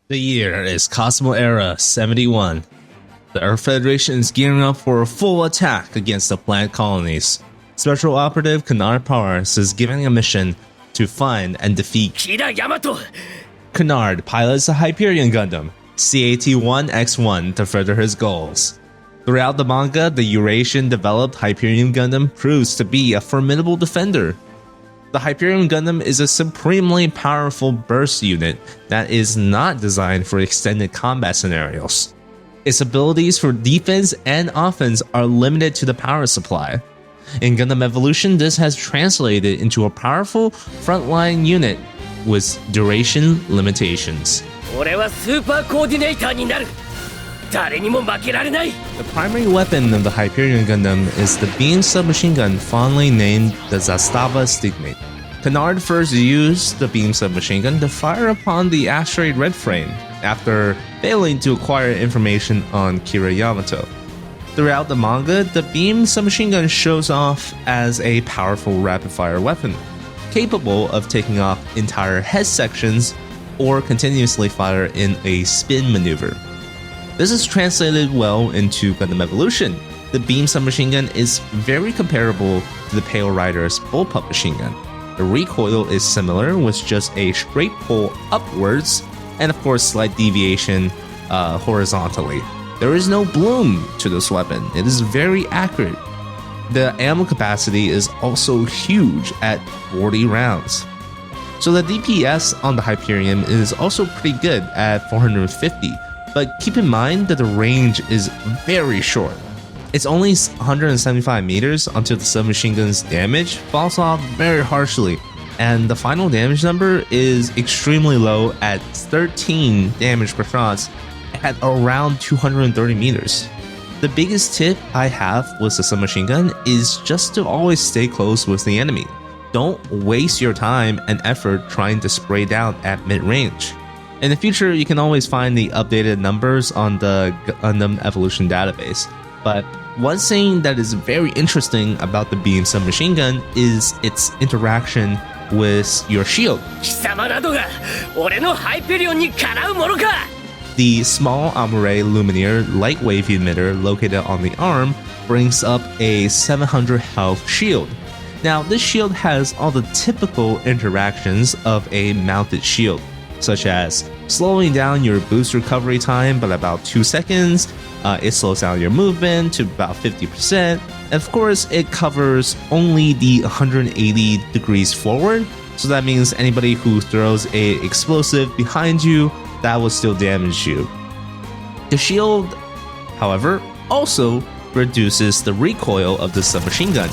The year is Cosmo Era 71. The Earth Federation is gearing up for a full attack against the planet colonies. Special Operative Canard Powers is given a mission to find and defeat Kira Yamato. Canard pilots a Hyperion Gundam, CAT-1X1, to further his goals. Throughout the manga, the Eurasian-developed Hyperion Gundam proves to be a formidable defender. The Hyperion Gundam is a supremely powerful burst unit that is not designed for extended combat scenarios. Its abilities for defense and offense are limited to the power supply. In Gundam Evolution, this has translated into a powerful frontline unit with duration limitations. 俺はスーパーコーディネーターになる。誰にも負けられない。 The primary weapon of the Hyperion Gundam is the beam submachine gun fondly named the Zastava Stigmate. Canard first used the beam submachine gun to fire upon the asteroid Red Frame after failing to acquire information on Kira Yamato. Throughout the manga, the beam submachine gun shows off as a powerful rapid-fire weapon, capable of taking off entire head sections or continuously fire in a spin maneuver. This is translated well into Gundam Evolution. The beam submachine gun is very comparable to the Pale Rider's bullpup machine gun. The recoil is similar, with just a straight pull upwards and of course slight deviation horizontally. There is no bloom to this weapon. It is very accurate. The ammo capacity is also huge at 40 rounds. So the DPS on the Hyperion is also pretty good at 450, but keep in mind that the range is very short. It's only 175 meters until the submachine gun's damage falls off very harshly, and the final damage number is extremely low at 13 damage per shots at around 230 meters. The biggest tip I have with the submachine gun is just to always stay close with the enemy. Don't waste your time and effort trying to spray down at mid-range. In the future, you can always find the updated numbers on the Gundam Evolution database, but one thing that is very interesting about the beam submachine gun is its interaction with your shield. 貴様などが俺のハイペリオンにかなうものか。 The small ARMURE LUMIERE light wave emitter located on the arm brings up a 700 health shield. Now, this shield has all the typical interactions of a mounted shield, such as slowing down your boost recovery time by about 2 seconds, it slows down your movement to about 50%, and of course it covers only the 180 degrees forward, so that means anybody who throws a explosive behind you, that will still damage you. The shield, however, also reduces the recoil of the submachine gun.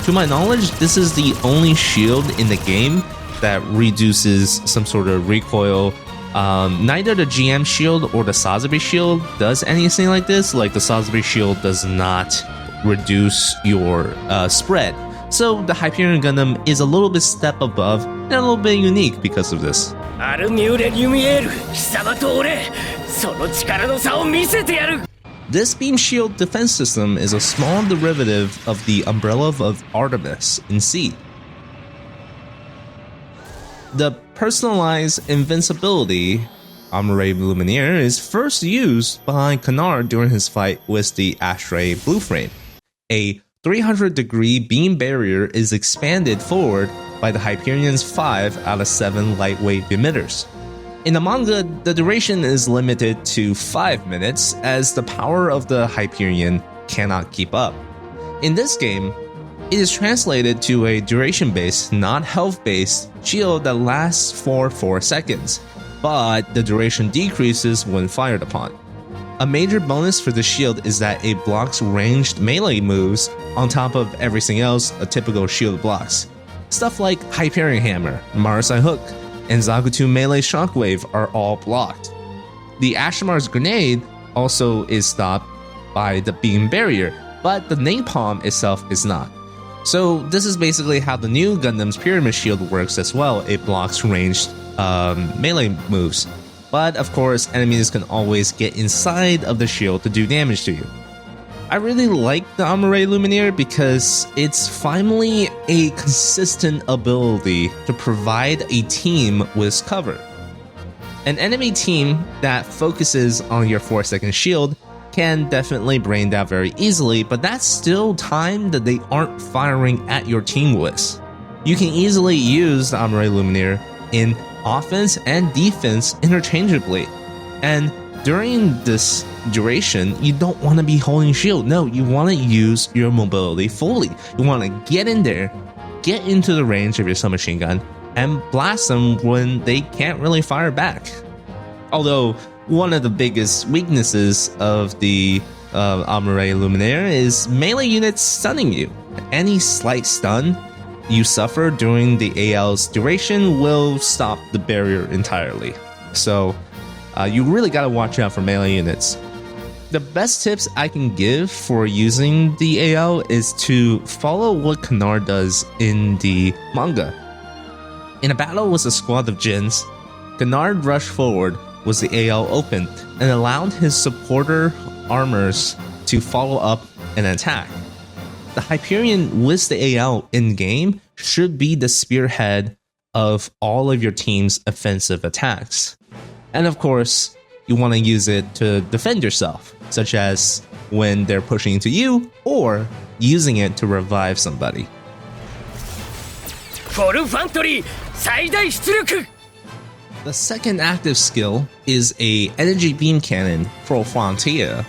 To my knowledge, this is the only shield in the game that reduces some sort of recoil. Neither the GM shield or the Sazabi shield does anything like this. Like the Sazabi shield does not reduce your spread. So the Hyperion Gundam is a little bit step above and a little bit unique because of this. アルミューレ・リュミエール、貴様と俺、その力の差を見せてやる。 This beam shield defense system is a small derivative of the umbrella of Artemis in C. The personalized invincibility, ARMURE LUMIERE, is first used by Canard during his fight with the asteroid Blue Frame. A 300-degree beam barrier is expanded forward by the Hyperion's 5 out of 7 lightweight emitters. In the manga, the duration is limited to 5 minutes as the power of the Hyperion cannot keep up. In this game, it is translated to a duration-based, not health-based shield that lasts for 4 seconds, but the duration decreases when fired upon. A major bonus for the shield is that it blocks ranged melee moves on top of everything else a typical shield blocks. Stuff like Hyperion Hammer, Marasai Hook, and Zakutu Melee Shockwave are all blocked. The Ashimar's Grenade also is stopped by the beam barrier, but the Napalm itself is not. So this is basically how the new Gundam's Pyramid Shield works as well. It blocks ranged melee moves. But of course, enemies can always get inside of the shield to do damage to you. I really like the ARMURE LUMIERE because it's finally a consistent ability to provide a team with cover. An enemy team that focuses on your 4-second shield can definitely brain that very easily, but that's still time that they aren't firing at your team with. You can easily use the ARMURE LUMIERE in offense and defense interchangeably. And during this duration, you don't want to be holding shield. No, you want to use your mobility fully. You want to get in there, get into the range of your submachine gun, and blast them when they can't really fire back. Although, one of the biggest weaknesses of the ARMURE LUMIERE is melee units stunning you. Any slight stun you suffer during the AL's duration will stop the barrier entirely. So, you really gotta watch out for melee units. The best tips I can give for using the AL is to follow what Canard does in the manga. In a battle with a squad of Jins, Canard rushed forward was the AL opened and allowed his supporter armors to follow up and attack. The Hyperion with the AL in-game should be the spearhead of all of your team's offensive attacks. And of course, you want to use it to defend yourself, such as when they're pushing to you or using it to revive somebody. FORFANTEIRE 最大出力 The second active skill is a energy beam cannon, FORFANTEIRE.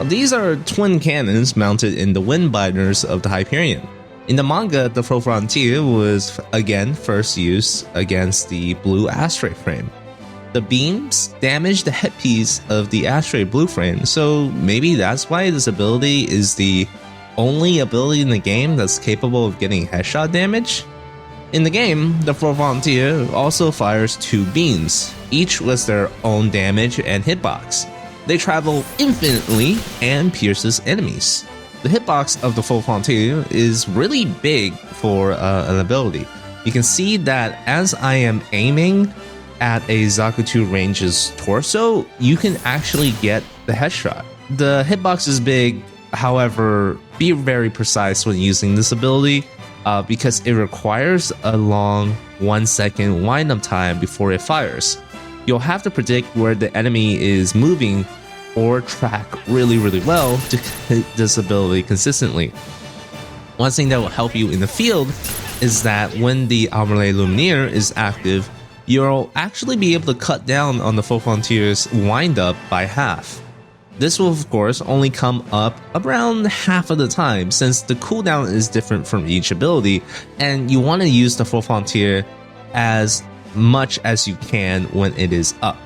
These are twin cannons mounted in the wind binders of the Hyperion. In the manga, the FORFANTEIRE was again first used against the blue asteroid frame. The beams damage the headpiece of the asteroid blue frame, so maybe that's why this ability is the only ability in the game that's capable of getting headshot damage. In the game, the FORFANTEIRE also fires 2 beams, each with their own damage and hitbox. They travel infinitely and pierces enemies. The hitbox of the FORFANTEIRE is really big for an ability. You can see that as I am aiming at a Zakuto range's torso, you can actually get the headshot. The hitbox is big, however, be very precise when using this ability. Because it requires a long 1-second wind-up time before it fires. You'll have to predict where the enemy is moving or track really well to hit this ability consistently. One thing that will help you in the field is that when the ARMURE LUMIERE is active, you'll actually be able to cut down on the FORFANTEIRE's wind-up by half. This will of course only come up around half of the time since the cooldown is different from each ability, and you want to use the FORFANTEIRE as much as you can when it is up.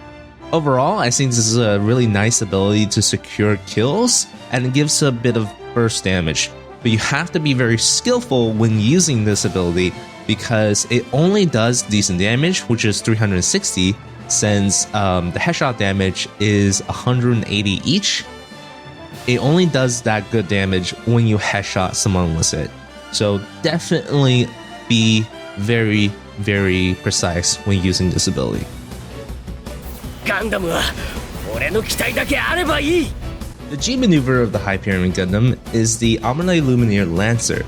Overall, I think this is a really nice ability to secure kills and it gives a bit of burst damage, but you have to be very skillful when using this ability because it only does decent damage, which is 360, since the headshot damage is 180 each. It only does that good damage when you headshot someone with it. So definitely be very precise when using this ability. ガンダムは俺の機体だけあればいい The G maneuver of the Hyperion Gundam is the ARMURE LUMIERE Lancer.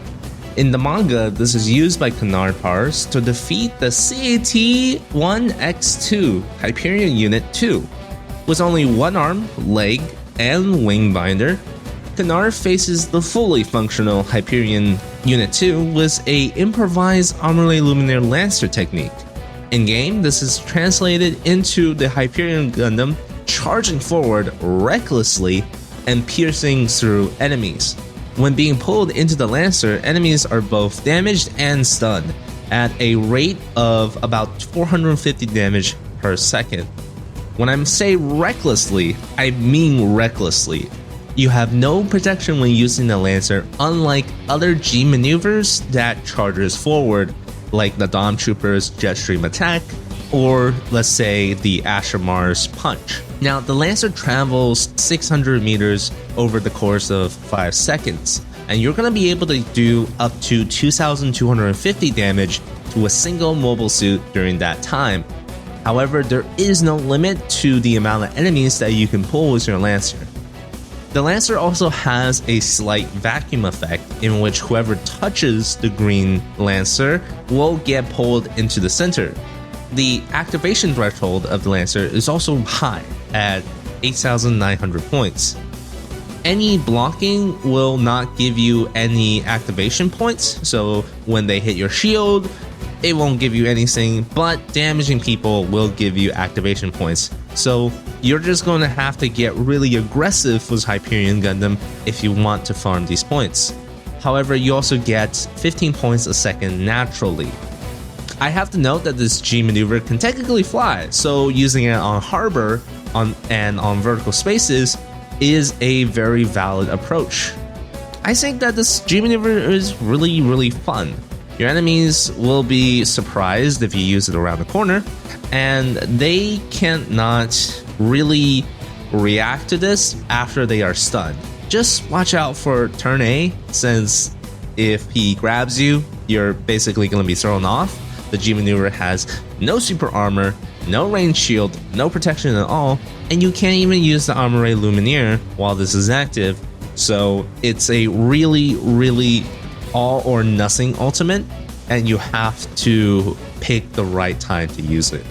In the manga, this is used by Canard Powers to defeat the CAT-1X2 Hyperion Unit 2. With only one arm, leg, and wing binder, Canard faces the fully functional Hyperion Unit 2 with a improvised ARMURE LUMIERE Lancer technique. In-game, this is translated into the Hyperion Gundam charging forward recklessly and piercing through enemies. When being pulled into the Lancer, enemies are both damaged and stunned at a rate of about 450 damage per second. When I say recklessly, I mean recklessly. You have no protection when using the Lancer, unlike other G maneuvers that charges forward, like the Dom Trooper's Jetstream attack, or let's say the Asher Mars punch. Now, the Lancer travels 600 meters over the course of 5 seconds, and you're going to be able to do up to 2,250 damage to a single mobile suit during that time. However, there is no limit to the amount of enemies that you can pull with your Lancer. The Lancer also has a slight vacuum effect in which whoever touches the green Lancer will get pulled into the center. the activation threshold of the Lancer is also high at 8,900 points. Any blocking will not give you any activation points, so when they hit your shield, it won't give you anything, but damaging people will give you activation points. So you're just going to have to get really aggressive with Hyperion Gundam if you want to farm these points. However, you also get 15 points a second naturally. I have to note that this G maneuver can technically fly, so using it on harbor and on vertical spaces is a very valid approach. I think that this G maneuver is really fun. Your enemies will be surprised if you use it around the corner, and they cannot really react to this after they are stunned. Just watch out for turn A, since if he grabs you, you're basically going to be thrown off. The G maneuver has no super armor, no range shield, no protection at all, and you can't even use the ARMURE LUMIERE while this is active. So it's a really all or nothing ultimate, and you have to pick the right time to use it.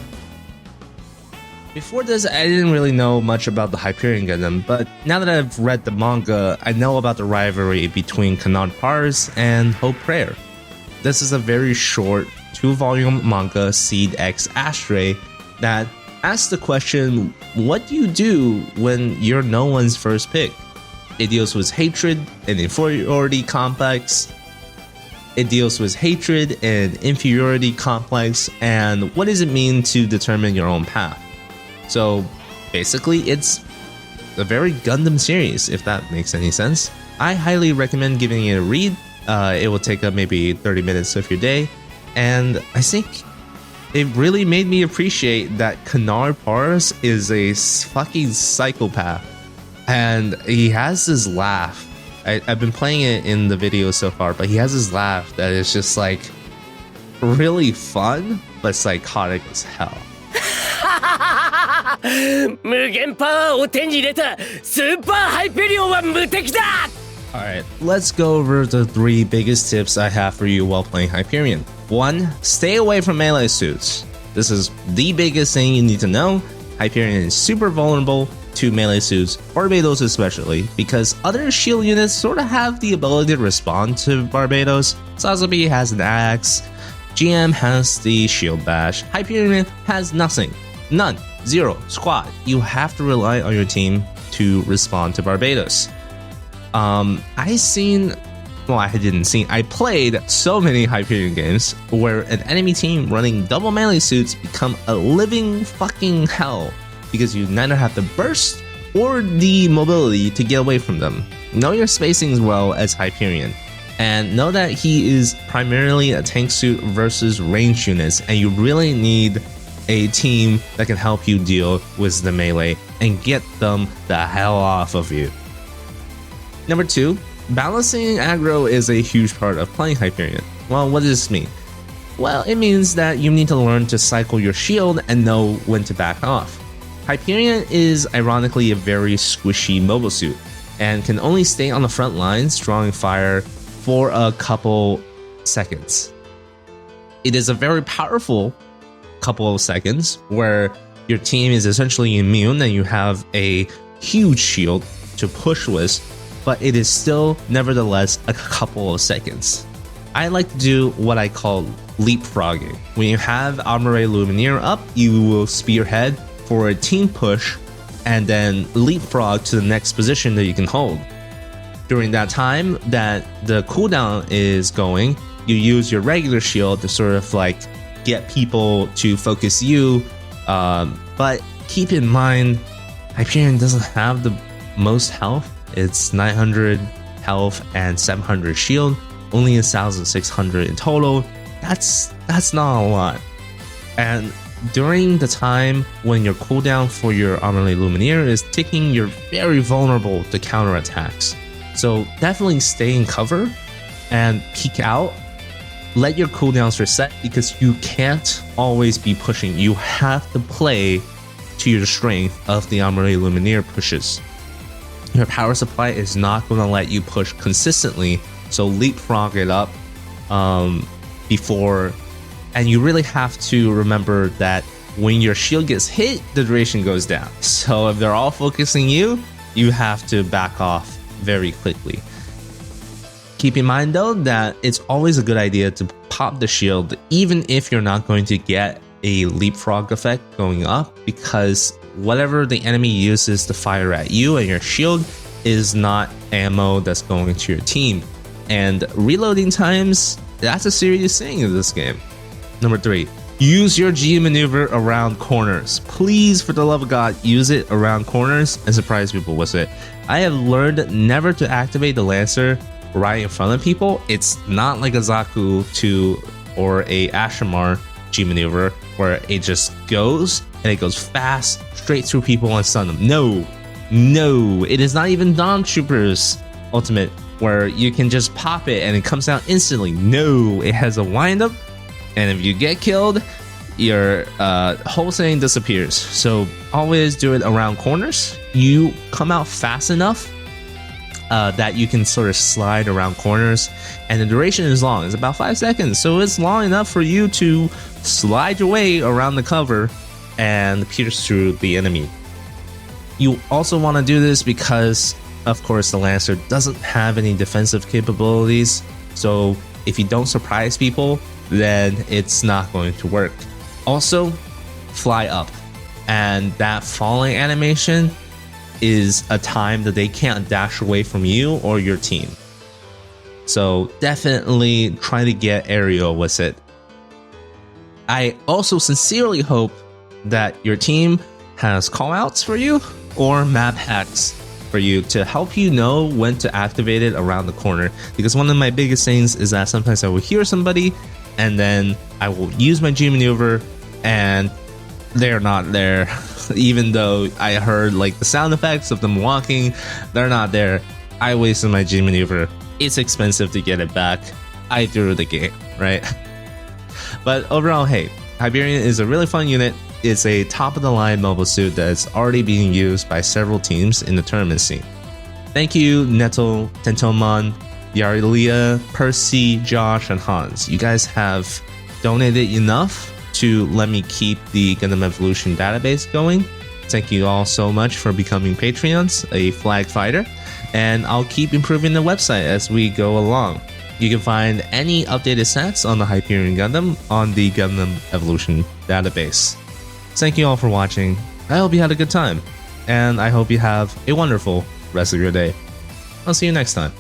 Before this, I didn't really know much about the Hyperion Gundam, but now that I've read the manga, I know about the rivalry between Canard Pars and Hope Prayer. This is a very short 2-volume manga, Seed X Astray, that asks the question, what do you do when you're no one's first pick? It deals with hatred and inferiority complex. It deals with hatred and inferiority complex, and what does it mean to determine your own path? So basically, it's a very Gundam series, if that makes any sense. I highly recommend giving it a read. It will take up maybe 30 minutes of your day, and I think it really made me appreciate that Canard Pars is a fucking psychopath, and he has this laugh. I've been playing it in the video so far, but he has this laugh that is just like really fun, but psychotic as hell. 無限パワーを手に入れたスーパーハイペリオンは無敵だ! Alright, let's go over the 3 biggest tips I have for you while playing Hyperion. 1. Stay away from melee suits. This is the biggest thing you need to know. Hyperion is super vulnerable to melee suits, Barbados especially, because other shield units sort of have the ability to respond to Barbados. Sazabi has an axe, GM has the shield bash, Hyperion has nothing. None. Zero. Squad. You have to rely on your team to respond to Barbados. I played so many Hyperion games where an enemy team running double melee suits become a living fucking hell because you neither have the burst or the mobility to get away from them. Know your spacings well as Hyperion, and know that he is primarily a tank suit versus range units, and you really need a team that can help you deal with the melee and get them the hell off of you. Number 2, balancing aggro is a huge part of playing Hyperion. Well, what does this mean? Well, it means that you need to learn to cycle your shield and know when to back off. Hyperion is ironically a very squishy mobile suit and can only stay on the front lines drawing fire for a couple seconds. It is a very powerful couple of seconds where your team is essentially immune and you have a huge shield to push with, but it is still nevertheless a couple of seconds. I like to do what I call leapfrogging. When you have ARMURE LUMIERE up, you will spearhead for a team push and then leapfrog to the next position that you can hold. During that time that the cooldown is going, you use your regular shield to sort of like get people to focus you, but keep in mind Hyperion doesn't have the most health. It's 900 health and 700 shield, only 1,600 in total. That's not a lot. And during the time when your cooldown for your ARMURE LUMIERE is ticking, you're very vulnerable to counterattacks. So definitely stay in cover and peek out. Let your cooldowns reset because you can't always be pushing. You have to play to your strength of the ARMURE LUMIERE pushes. Your power supply is not going to let you push consistently, so leapfrog it up before And you really have to remember that when your shield gets hit, the duration goes down. So if they're all focusing you, you have to back off very quickly. Keep in mind though that it's always a good idea to pop the shield even if you're not going to get a leapfrog effect going up, because whatever the enemy uses to fire at you and your shield is not ammo that's going to your team. And reloading times, that's a serious thing in this game. Number 3, use your G maneuver around corners. Please, for the love of God, use it around corners and surprise people with it. I have learned never to activate the Lancer right in front of people. It's not like a Zaku 2 or a Ashamar G maneuver where it just goes and it goes fast straight through people and stun them. No, it is not even Dawn Trooper's ultimate where you can just pop it and it comes out instantly. No, it has a wind up, and if you get killed, your whole thing disappears. So always do it around corners. You come out fast enough that you can sort of slide around corners, and the duration is long. It's about 5 seconds, so it's long enough for you to slide your way around the cover and pierce through the enemy. You also want to do this because, of course, the Lancer doesn't have any defensive capabilities, so if you don't surprise people, then it's not going to work. Also, fly up, and that falling animation is a time that they can't dash away from you or your team. So definitely try to get aerial with it. I also sincerely hope that your team has callouts for you or map hacks for you to help you know when to activate it around the corner, because one of my biggest things is that sometimes I will hear somebody and then I will use my G maneuver and they're not there. Even though I heard like the sound effects of them walking, they're not there. I wasted my G maneuver. It's expensive to get it back. I threw the game, right? But overall, hey, Hyperion is a really fun unit. It's a top-of-the-line mobile suit that's already being used by several teams in the tournament scene. Thank you, Neto, Tentomon, Yarilia, Percy, Josh, and Hans. You guys have donated enough to let me keep the Gundam Evolution database going. Thank you all so much for becoming Patreons, a flag fighter, and I'll keep improving the website as we go along. You can find any updated stats on the Hyperion Gundam on the Gundam Evolution database. Thank you all for watching. I hope you had a good time, and I hope you have a wonderful rest of your day. I'll see you next time.